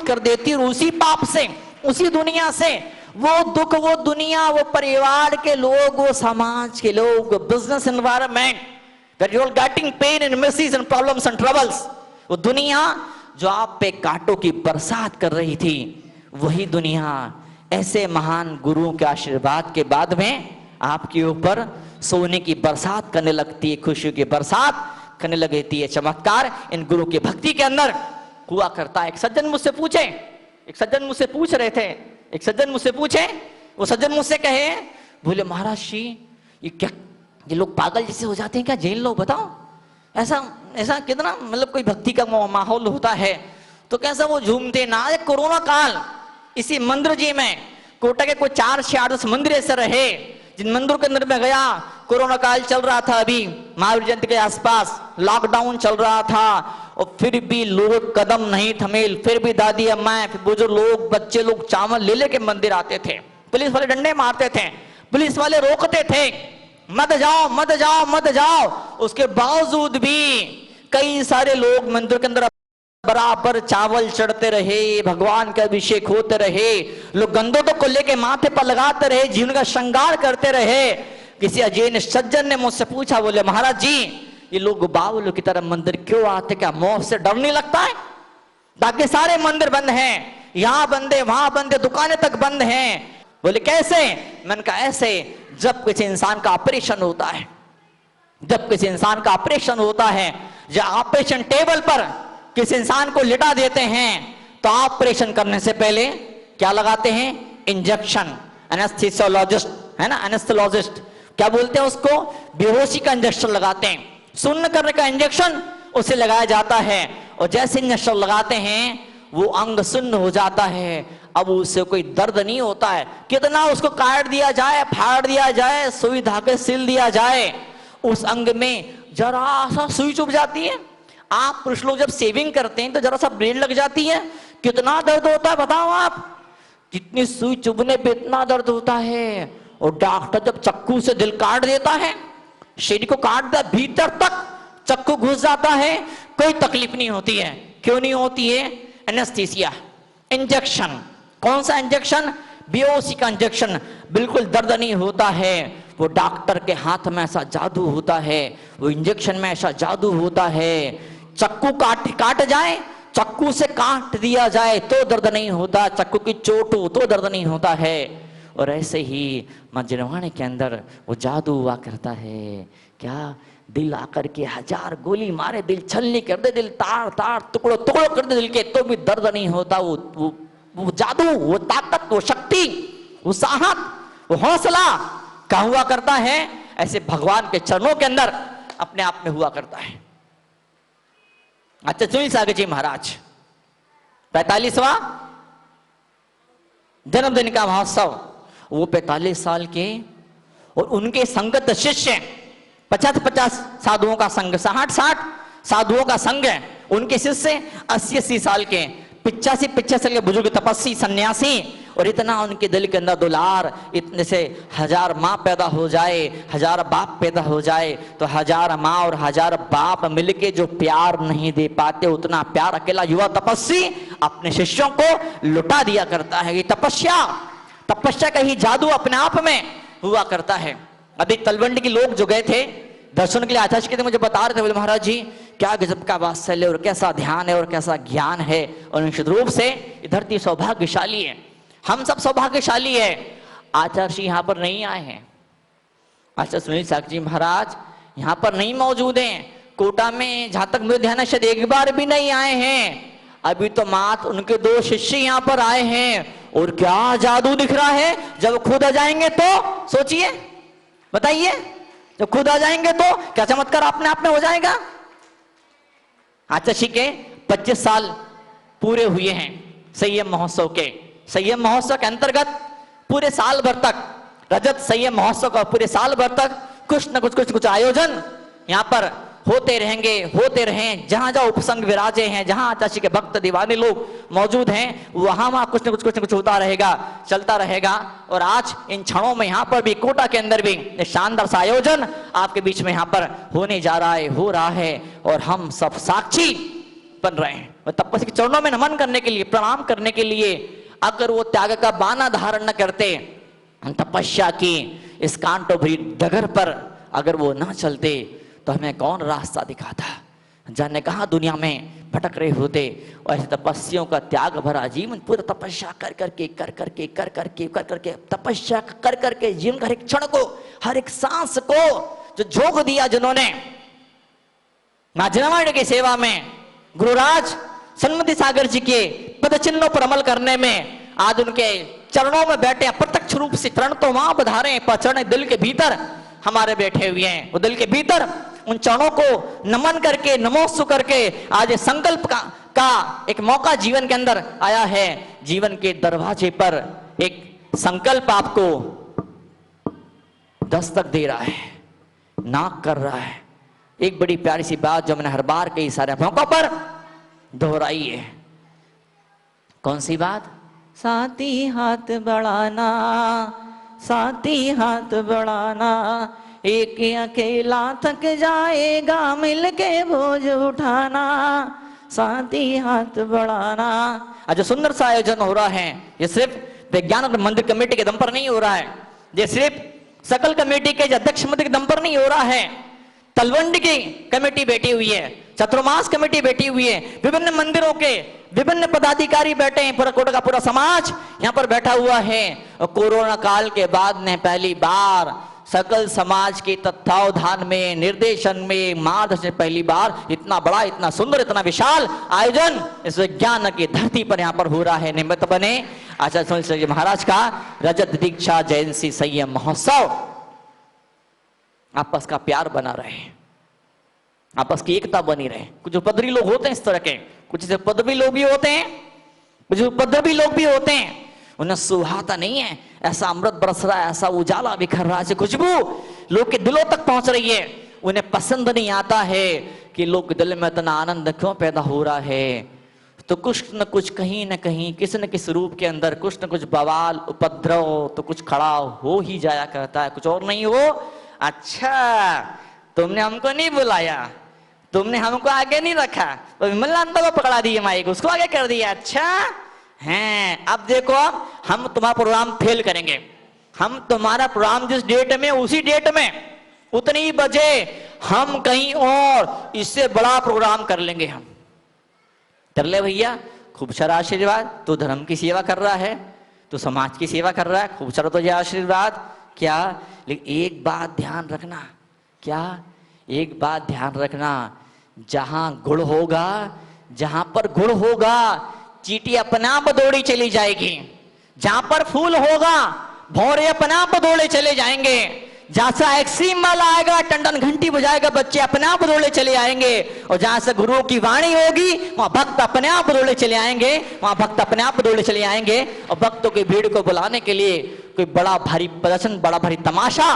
कर देती है। और उसी पाप से, उसी दुनिया से वो दुख, वो दुनिया, वो परिवार के लोग, वो समाज के लोग, business environment, that you are getting pain and messes and problems and troubles, वो दुनिया जो आप पे कांटों की बरसात कर रही थी, वही दुनिया ऐसे महान गुरुओं के आशीर्वाद के बाद में आपके ऊपर सोने की बरसात करने लगती है, खुशियों की बरसात करने लगती है। चमत्कार इन गुरु की भक्ति के अंदर हुआ करता है। एक सज्जन मुझसे पूछे, एक सज्जन मुझसे पूछ रहे थे, एक सज्जन मुझसे पूछे, वो सज्जन मुझसे कहे, बोले महाराज जी ये क्या, ये लोग पागल जैसे हो जाते हैं क्या जैन लोग, बताओ ऐसा ऐसा कितना, मतलब कोई भक्ति का माहौल होता है तो कैसा वो झूमते ना। कोरोना काल इसी मंदिर जी में कोटा के कोई 4 से 8 मंदिर ऐसे रहे जिन मंदिरों के अंदर में गया, कोरोना काल चल रहा था, अभी महावीर जयंती के आसपास लॉकडाउन चल रहा था, और फिर भी लोग कदम नहीं थमे, फिर भी दादी अम्मा, फिर बुजुर्ग लोग, बच्चे लोग चावल ले लेके मंदिर आते थे। पुलिस वाले डंडे मारते थे, पुलिस वाले रोकते थे, मत जाओ मत जाओ मत जाओ। उसके बावजूद भी कई सारे लोग मंदिर के अंदर बराबर चावल चढ़ते रहे, भगवान का अभिषेक होते रहे, लोग गंदों को लेके माथे पर लगाते रहे, जीवन का श्रृंगार करते रहे। किसी अजैन सज्जन ने मुझसे पूछा, बोले महाराज जी ये लोग बावलों की तरह मंदिर क्यों आते, क्या मौत से डर नहीं लगता है? बाकी सारे मंदिर बंद हैं, यहां बंद है वहां बंद है, दुकानें तक बंद हैं। बोले कैसे? मैंने कहा ऐसे, जब किसी इंसान का ऑपरेशन होता है, जब किसी इंसान का ऑपरेशन होता है, जब ऑपरेशन टेबल पर किसी इंसान को लिटा देते हैं तो ऑपरेशन करने से पहले क्या लगाते हैं? इंजेक्शन। एनेस्थीसियोलॉजिस्ट है ना, एनेस्थीसियोलॉजिस्ट क्या बोलते हैं उसको? बेहोशी का इंजेक्शन लगाते हैं, सुन्न करने का इंजेक्शन उसे लगाया जाता है। और जैसे इंजेक्शन लगाते हैं वो अंग सुन्न हो जाता है, अब उसे कोई दर्द नहीं होता है। कितना उसको काट दिया जाए, फाड़ दिया जाए, सुई धागे सिल दिया जाए, उस अंग में जरा सा सुई चुभ जाती है। आप पुरुष लोग जब सेविंग करते हैं तो जरा सा ब्लेड लग जाती है, कितना दर्द होता है बताओ आप? जितनी सुई चुभने पे इतना दर्द होता है। और डॉक्टर जब चक्कू से दिल काट देता है, शरीर को काट दिया, भीतर तक चक्कू घुस जाता है, कोई तकलीफ नहीं होती है। क्यों नहीं होती है? Anaesthesia, injection. कौन सा इंजेक्शन? बेहोशी का इंजेक्शन। बिल्कुल दर्द नहीं होता है। वो डॉक्टर के हाथ में ऐसा जादू होता है, वो इंजेक्शन में ऐसा जादू होता है। चक्कू काट जाए, चक्कू से काट दिया जाए तो दर्द नहीं होता, चक्कू की चोट हो तो दर्द नहीं होता है। और ऐसे ही मां जिनवाणी के अंदर वो जादू हुआ करता है। क्या? दिल आकर के 1000 गोली मारे, दिल छलनी कर दे, दिल तार तार टुकड़ो टुकड़ो कर दे दिल के, तो भी दर्द नहीं होता। वो जादू, वो ताकत, वो शक्ति, वो साहस, वो हौसला क्या हुआ करता है? ऐसे भगवान के चरणों के अंदर अपने आप में हुआ करता है। अच्छा सुनील सागर जी महाराज 45वां जन्मदिन का महोत्सव, वो 45 साल के, और उनके संगत शिष्य 50-50 साधुओं का संघ, 60-60 साधुओं का संघ है। उनके शिष्य 80-80 साल के, 85-85 साल के बुजुर्ग तपस्वी सन्यासी। और इतना उनके दिल के अंदर दुलार, इतने से 1000 माँ पैदा हो जाए, 1000 बाप पैदा हो जाए, तो 1000 माँ और 1000 बाप मिलके जो प्यार नहीं दे पाते, उतना प्यार अकेला युवा तपस्वी अपने शिष्यों को लुटा दिया करता है। ये तपस्या का ही जादू अपने आप में हुआ करता है। अभी तलवंडी के लोग जो गए थे दर्शन के लिए, आचार्य के थे, मुझे बता रहे थे, बोले महाराज जी क्या गजब का वात्सल्य और कैसा ध्यान है और कैसा ज्ञान है। और निश्चित रूप से धरती सौभाग्यशाली है, हम सब सौभाग्यशाली है। आचार्य जी यहाँ पर नहीं आए हैं, आचार्य सुनील सागर जी महाराज यहाँ पर नहीं मौजूद हैं। कोटा में जहां तक मुझे ध्यान है शायद एक बार भी नहीं आए हैं। अभी तो मात्र उनके 2 शिष्य यहाँ पर आए हैं। और क्या जादू दिख रहा है, जब खुद आ जाएंगे तो सोचिए, बताइए, जब खुद आ जाएंगे तो क्या चमत्कार अपने आप में हो जाएगा। आचार्य के 25 साल पूरे हुए हैं संयम महोत्सव के। संयम महोत्सव के अंतर्गत पूरे साल भर तक, रजत संयम महोत्सव का पूरे साल भर तक कुछ न कुछ आयोजन यहाँ पर होते रहें। जहां जहां उपसंग विराजे हैं, जहां आचार्य के भक्त दीवाने लोग मौजूद हैं, वहां कुछ न कुछ होता रहेगा, चलता रहेगा। और आज इन क्षणों में यहाँ पर भी, कोटा के अंदर भी शानदार सा आयोजन आपके बीच में यहाँ पर होने जा रहा है, हो रहा है, और हम सब साक्षी बन रहे हैं। तपस्या के चरणों में नमन करने के लिए, प्रणाम करने के लिए अगर वो त्याग का बाना धारण न करते, तपस्या की इस कांटो भरी डगर पर अगर वो ना चलते तो हमें कौन रास्ता दिखाता, जाने कहां दुनिया में भटक रहे होते। और ऐसे तपस्याओं का त्याग भरा जीवन, पूरा तपस्या कर करके तपस्या कर करके जीवन का हर एक क्षण को, हर एक सांस को जो झोंक दिया जिन्होंने मां जनवाणी की सेवा में, गुरुराज सन्मति सागर जी के पद चिन्हों पर अमल करने में, आज उनके चरणों में बैठे अप्रत्यक्ष रूप से। चरण तो वहां पधारे, पर चरण दिल के भीतर हमारे बैठे हुए हैं। वो दिल के भीतर उन चरणों को नमन करके, नमोस्तु करके आज संकल्प का एक मौका जीवन के अंदर आया है। जीवन के दरवाजे पर एक संकल्प आपको दस्तक दे रहा है, नाक कर रहा है। एक बड़ी प्यारी सी बात जो मैंने हर बार कई सारे मौकों पर दोहराई है। कौन सी बात? साथी हाथ बढ़ाना, साथी हाथ बढ़ाना, एक अकेला थक जाएगा मिलके बोझ उठाना, साथी हाथ बढ़ाना। आज सुंदर सा आयोजन हो रहा है, ये सिर्फ विज्ञान मंदिर कमेटी के दम पर नहीं हो रहा है, ये सिर्फ सकल कमेटी के अध्यक्ष मध्य के दम पर नहीं हो रहा है। तलवंडी की कमेटी बैठी हुई है, चतुर्मास कमेटी बैठी हुई है, विभिन्न मंदिरों के विभिन्न पदाधिकारी बैठे हैं, पूरा कोटा का पूरा समाज यहाँ पर बैठा हुआ है। और कोरोना काल के बाद ने पहली बार सकल समाज के तत्वावधान में, निर्देशन में, मार्गदर्शन पहली बार इतना बड़ा, इतना सुंदर, इतना विशाल आयोजन इस विज्ञान की धरती पर यहाँ पर हो रहा है। निमित्त बने आचार्य सुनील महाराज का रजत दीक्षा जयंती संयम महोत्सव। आपस का प्यार बना रहे, आपस की एकता बनी रहे। कुछ उपद्रवी लोग होते हैं इस तरह के, कुछ पदवी लोग भी होते हैं, कुछ उपद्रवी लोग भी होते हैं, उन्हें सुहाता नहीं है ऐसा अमृत बरस रहा है, ऐसा उजाला बिखर रहा है, ऐसी खुशबू लोग के दिलों तक पहुंच रही है। उन्हें पसंद नहीं आता है कि लोग के दिल में इतना आनंद क्यों पैदा हो रहा है। तो कुछ न कुछ कहीं न कहीं किसी न किसी रूप के अंदर कुछ न कुछ बवाल, उपद्रव तो कुछ खड़ा हो ही जाया करता है, कुछ और नहीं हो। अच्छा, तुमने हमको नहीं बुलाया, तुमने हमको आगे नहीं रखा, तो विमलानंद को पकड़ा दिया माइक, उसको आगे कर दिया। अच्छा हैं, अब देखो हम तुम्हारा प्रोग्राम फेल करेंगे, हम तुम्हारा प्रोग्राम जिस डेट में उसी डेट में उतनी बजे हम कहीं और इससे बड़ा प्रोग्राम कर लेंगे। हम कर ले भैया, खूब सारा आशीर्वाद। तू धर्म की सेवा कर रहा है, तू समाज की सेवा कर रहा है, खूब सारा तुझे आशीर्वाद। क्या? लेकिन एक बात ध्यान रखना, क्या? एक बात ध्यान रखना, जहां गुड़ होगा, जहां पर गुड़ होगा चींटी अपने आप दौड़ी चली जाएगी, जहां पर फूल होगा भौरे अपने आप दौड़े चले जाएंगे, जहां से एक्सट्रीम वाला आएगा टंडन घंटी बजाएगा बच्चे अपने आप दौड़े चले आएंगे, और जहां से गुरु की वाणी होगी वहां भक्त अपने आप दौड़े चले आएंगे, वहां भक्त अपने आप दौड़े चले आएंगे। और भक्तों की भीड़ को बुलाने के लिए कोई बड़ा भारी प्रदर्शन, बड़ा भारी तमाशा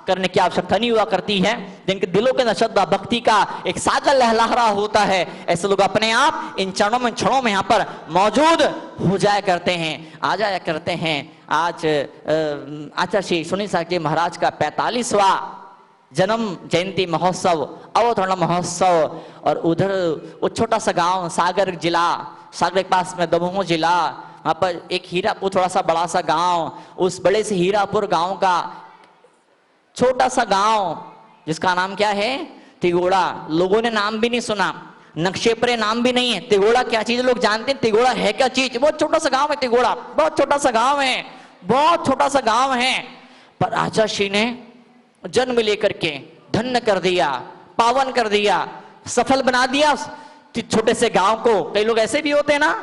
करने की आवश्यकता नहीं हुआ करती है। जिनके दिलों के अंदर श्रद्धा भक्ति का एक सागर लहला रहा होता है, ऐसे लोग अपने आप इन चरणों में क्षणों में यहाँ पर मौजूद हो जाया करते हैं, आ जाया करते हैं। आज आचार्य श्री सुनील सागर जी महाराज का 45वां जन्म जयंती महोत्सव, अवतरण महोत्सव, और उधर वो छोटा सा गांव सागर जिला, सागर के पास में दमोह जिला, वहां पर एक हीरापुर थोड़ा सा बड़ा सा गांव, उस बड़े से हीरापुर गांव का छोटा सा गांव जिसका नाम क्या है? तिगोड़ा। लोगों ने नाम भी नहीं सुना, नक्शे पर नाम भी नहीं है। तिगोड़ा क्या चीज लोग जानते हैं? तिगोड़ा है क्या चीज? बहुत छोटा सा गांव है तिगोड़ा, बहुत छोटा सा गांव है, बहुत छोटा सा गांव है। पर आचार्य श्री ने जन्म लेकर के धन्य कर दिया, पावन कर दिया, सफल बना दिया छोटे से गांव को। कई लोग ऐसे भी होते हैं ना,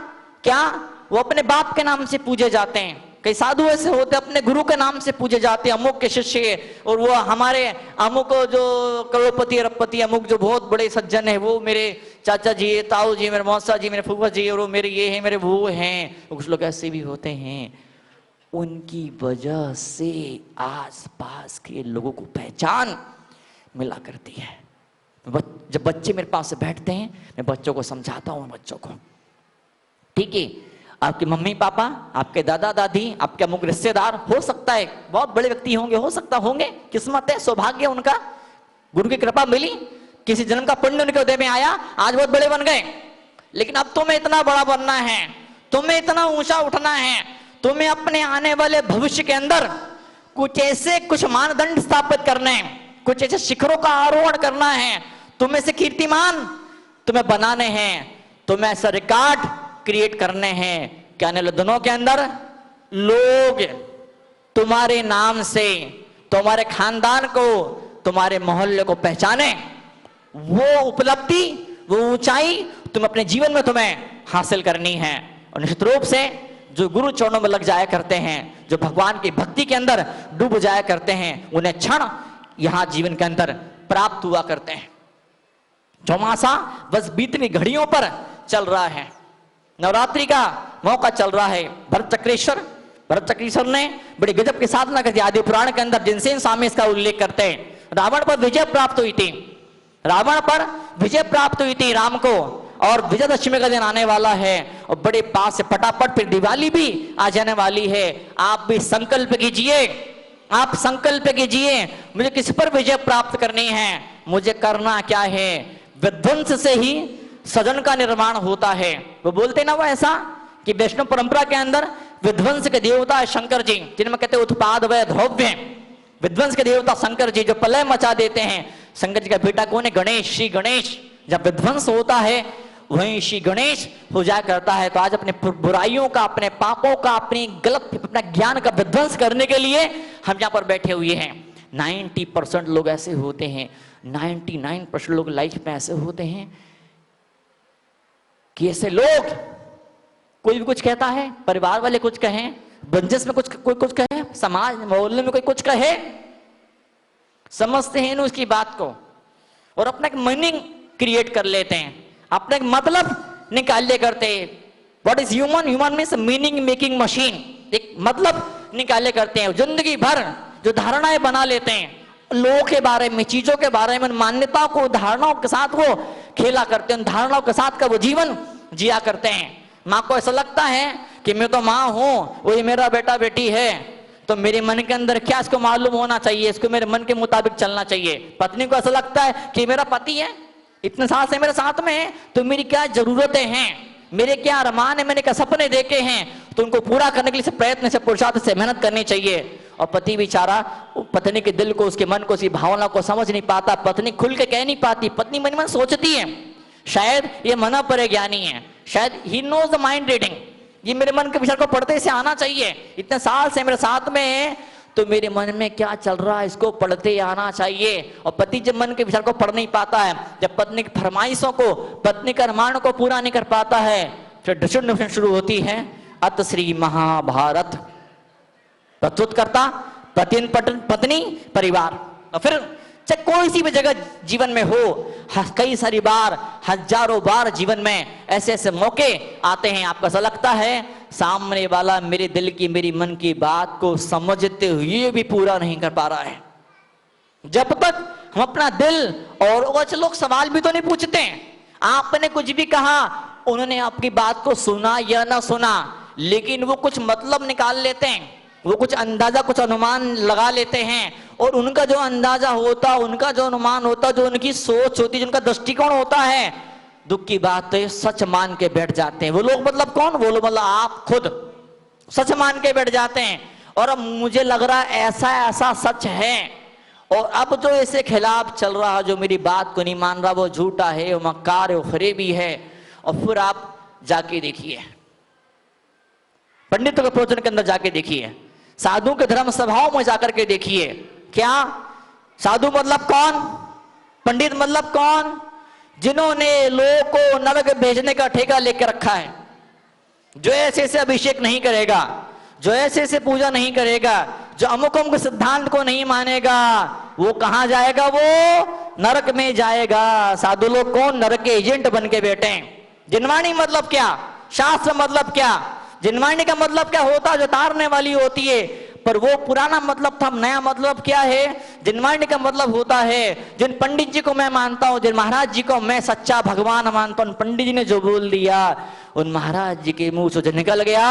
क्या वो अपने बाप के नाम से पूजे जाते हैं, कई साधु ऐसे होते अपने गुरु के नाम से पूजे जाते हैं, अमुक के शिष्य, और वो हमारे अमुक जो करोड़पति अरबपति अमुक जो बहुत बड़े सज्जन है, वो मेरे चाचा जी, ताऊ जी, मेरे मौसा जी, मेरे फूफा जी, और वो मेरे ये हैं, मेरे वो हैं। कुछ लोग ऐसे भी होते हैं। उनकी वजह से आस पास के लोगों को पहचान मिला करती है। जब बच्चे मेरे पास से बैठते हैं, मैं बच्चों को समझाता हूँ, बच्चों को ठीक है, आपके मम्मी पापा, आपके दादा दादी, आपके अमुक रिश्तेदार, हो सकता है बहुत बड़े व्यक्ति होंगे, हो सकता होंगे, किस्मत है, सौभाग्य उनका, गुरु की कृपा मिली, किसी जन्म का पुण्य उनके उदय में आया, आज बहुत बड़े बन गए। लेकिन अब तुम्हें इतना बड़ा बनना है, तुम्हें इतना ऊंचा उठना है, तुम्हें अपने आने वाले भविष्य के अंदर कुछ मानदंड स्थापित करने हैं, कुछ ऐसे शिखरों का आरोहण करना है, तुम्हें से कीर्तिमान तुम्हें बनाने हैं, तुम्हें ऐसा रिकॉर्ड क्रिएट करने हैं कि आने वाले दिनों के अंदर लोग तुम्हारे नाम से तुम्हारे खानदान को, तुम्हारे मोहल्ले को पहचाने। वो उपलब्धि, वो ऊंचाई तुम अपने जीवन में तुम्हें हासिल करनी है। और निश्चित रूप से जो गुरु चरणों में लग जाया करते हैं, जो भगवान की भक्ति के अंदर डूब जाया करते हैं, उन्हें क्षण यहां जीवन के अंदर प्राप्त हुआ करते हैं। चौमासा बस बीतनी घड़ियों पर चल रहा है, नवरात्रि का मौका चल रहा है। भरत चक्रेश्वर ने बड़ी गजब की साधना कर दी। आदि पुराण के अंदर जिनसेन स्वामी इसका उल्लेख करते हैं। रावण पर विजय प्राप्त हुई थी, रावण पर विजय प्राप्त हुई थी राम को, और विजयदशमी का दिन आने वाला है और बड़े पास से फटाफट फिर दिवाली भी आ जाने वाली है। आप भी संकल्प कीजिए, आप संकल्प कीजिए, मुझे किस पर विजय प्राप्त करनी है, मुझे करना क्या है। विध्वंस से ही सदन का निर्माण होता है। वो बोलते ना वो ऐसा कि वैष्णव परंपरा के अंदर विध्वंस के देवता है शंकर जी, जिनमें कहते हैं उत्पाद व ध्रव्य। विध्वंस के देवता शंकर जी जो प्रलय मचा देते हैं। शंकर जी का बेटा कौन है? गणेश, श्री गणेश। जब विध्वंस होता है वहीं श्री गणेश हो जाया करता है। तो आज अपने बुराइयों का, अपने पापों का, अपनी गलत, अपना ज्ञान का विध्वंस करने के लिए हम यहाँ पर बैठे हुए हैं। 90% लोग ऐसे होते हैं, 99% लोग लाइफ में ऐसे होते हैं कि ऐसे लोग, कोई भी कुछ कहता है, परिवार वाले कुछ कहें, बंजस में कोई कुछ कहे, समाज मोहल्ले में कोई कुछ कहे, समझते हैं उसकी बात को और अपना एक मीनिंग क्रिएट कर लेते हैं, अपना एक मतलब निकाल करते हैं। What is human? Human means meaning making machine. एक मतलब निकाले करते हैं, जिंदगी भर जो धारणाएं बना लेते हैं लोगों के बारे में, चीजों के बारे में, मान्यताओं को, धारणाओं के साथ वो खेला करते हैं, धारणाओं के साथ का वो जीवन जिया करते हैं। माँ को ऐसा लगता है कि मैं तो माँ हूं, वो ये मेरा बेटा बेटी है, तो मेरे मन के अंदर क्या इसको मालूम होना चाहिए, इसको मेरे मन के मुताबिक चलना चाहिए। पत्नी को ऐसा लगता है कि मेरा पति है, इतने साल से मेरे साथ में है, तो मेरी क्या जरूरतें हैं, मेरे क्या अरमान है, मैंने क्या सपने देखे हैं, तो उनको पूरा करने के लिए प्रयत्न से, पुरुषार्थ से मेहनत करनी चाहिए। और पति बेचारा पत्नी के दिल को, उसके मन को, उसकी भावना को समझ नहीं पाता, पत्नी खुल के कह नहीं पाती, पत्नी मन मन सोचती है शायद ये मना पर ज्ञानी है, शायद he knows the mind reading, ये मेरे मन के विचार को पढ़ते से आना चाहिए, इतने साल से मेरे साथ में है तो मेरे मन में क्या चल रहा है इसको पढ़ते आना चाहिए। और पति जब मन के विचार को पढ़ नहीं पाता है, जब पत्नी की फरमाइशों को, पत्नी के अरमान को पूरा नहीं कर पाता है, फिर डिस्ट्रीब्यूशन शुरू होती है। अत श्री महाभारत प्रस्तुत करता पत्नी परिवार। और फिर चाहे कोई सी भी जगह जीवन में हो, कई सारी बार, हजारों बार जीवन में ऐसे ऐसे मौके आते हैं, आपको ऐसा लगता है सामने वाला मेरे दिल की, मेरी मन की बात को समझते हुए भी पूरा नहीं कर पा रहा है। जब तक हम अपना दिल, और लोग सवाल भी तो नहीं पूछते, आपने कुछ भी कहा, उन्होंने आपकी बात को सुना या ना सुना, लेकिन वो कुछ मतलब निकाल लेते हैं, वो कुछ अंदाजा, कुछ अनुमान लगा लेते हैं, और उनका जो अंदाजा होता, उनका जो अनुमान होता, जो उनकी सोच होती, जिनका दृष्टिकोण होता है, दुख की बात है सच मान के बैठ जाते हैं। वो लोग मतलब कौन? वो लोग मतलब आप खुद सच मान के बैठ जाते हैं। और अब मुझे लग रहा है ऐसा ऐसा सच है, और अब जो इसके खिलाफ चल रहा है, जो मेरी बात को नहीं मान रहा, वो झूठा है, वो मक्कार है, वो फरेबी है। और फिर आप जाके देखिए, पंडितों के प्रवचन के अंदर जाके देखिए, साधु के धर्म सभाओं में जाकर के देखिए, क्या साधु मतलब कौन, पंडित मतलब कौन? जिन्होंने लोगों को नरक भेजने का ठेका लेकर रखा है, जो ऐसे ऐसे अभिषेक नहीं करेगा, जो ऐसे ऐसे पूजा नहीं करेगा, जो अमुक अमुक सिद्धांत को नहीं मानेगा, वो कहां जाएगा? वो नरक में जाएगा। साधु लोग कौन? नरक के एजेंट बन के बैठे हैं। जिनवाणी मतलब क्या? शास्त्र मतलब क्या? जिनवाणी का मतलब क्या होता है? जो तारने वाली होती है, पर वो पुराना मतलब था, नया मतलब क्या है? जिनवाणी का मतलब होता है, जिन पंडित जी को मैं मानता हूं, जिन महाराज जी को मैं सच्चा भगवान मानता हूं, पंडित जी ने जो बोल दिया, उन महाराज जी के मुंह से जो निकल गया,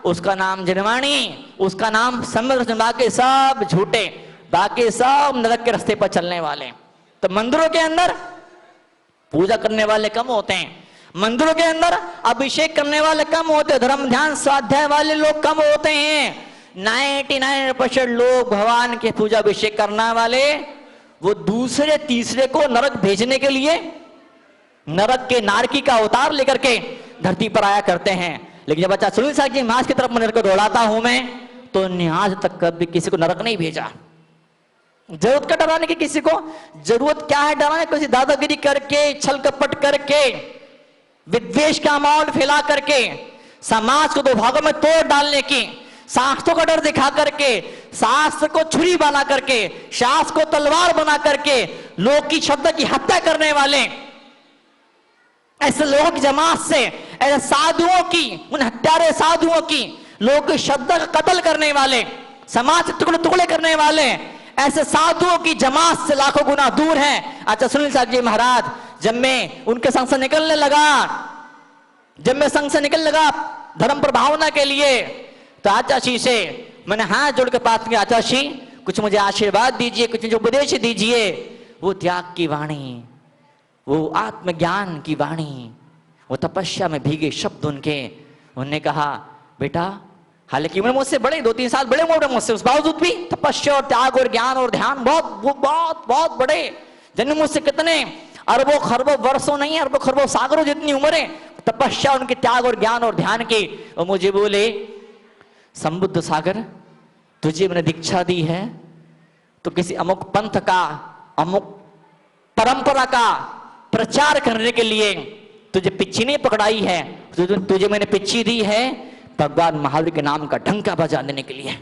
उसका नाम जिनवाणी, उसका नाम समृद्ध। बाकी सब झूठे, बाकी सब नरक के रास्ते पर चलने वाले। तो मंदिरों के अंदर पूजा करने वाले कम होते हैं, मंदिरों के अंदर अभिषेक करने वाले कम होते, धर्म ध्यान स्वाध्याय वाले लोग कम होते हैं। 99% लोग भगवान के पूजा अभिषेक करने वाले वो दूसरे तीसरे को नरक भेजने के लिए नरक के नारकी का अवतार लेकर के धरती पर आया करते हैं। लेकिन जब बच्चा सुनील साहब जी मास की तरफ मंदिर को दौड़ाता हूं मैं, तो आज तक कभी किसी को नरक नहीं भेजा। जरूरत क्या डराने की किसी को? जरूरत क्या है डराने? किसी दादागिरी करके, छल कपट करके, विद्वेष का माहौल फैला करके, समाज को दो भागों में तोड़ डालने की, शास्त्रों का डर दिखा करके, शास्त्र को छुरी बना करके, शास्त्र को तलवार बना करके, लोग की शब्द की हत्या करने वाले ऐसे लोगों की जमात से, ऐसे साधुओं की, उन हत्यारे साधुओं की, लोगों के शब्द का कत्ल करने वाले, समाज से टुकड़े टुकड़े करने वाले ऐसे साधुओं की जमात से लाखों गुना दूर हैं। अच्छा सुनील साहब जी महाराज, जब मैं उनके संग से निकलने लगा, जब मैं संग से निकलने लगा धर्म प्रभावना के लिए, तो आचार्य जी से मैंने हाथ जोड़ के बात किया, आचार्य जी कुछ मुझे आशीर्वाद दीजिए, कुछ मुझे उपदेश दीजिए। वो त्याग की वाणी, वो आत्मज्ञान की वाणी, वो तपस्या में भीगे शब्द उन्होंने कहा, बेटा हालांकि उम्र मुझसे बड़े 2-3 साल बड़े उम्र मुझसे, उस बावजूद भी तपस्या और त्याग और ज्ञान और ध्यान बहुत बड़े, जन्म मुझसे कितने अरबों खरबों वर्षों नहीं, अरबों खरबों सागरों जितनी उम्र है तपस्या उनके त्याग और ज्ञान और ध्यान की। और मुझे बोले, संबुद्ध सागर तुझे मैंने दीक्षा दी है तो किसी अमुक पंथ का, अमुक परंपरा का प्रचार करने के लिए तुझे पिच्ची नहीं पकड़ाई है, तुझे मैंने पिच्ची दी है भगवान महावीर के नाम का डंका बजा देने के लिए।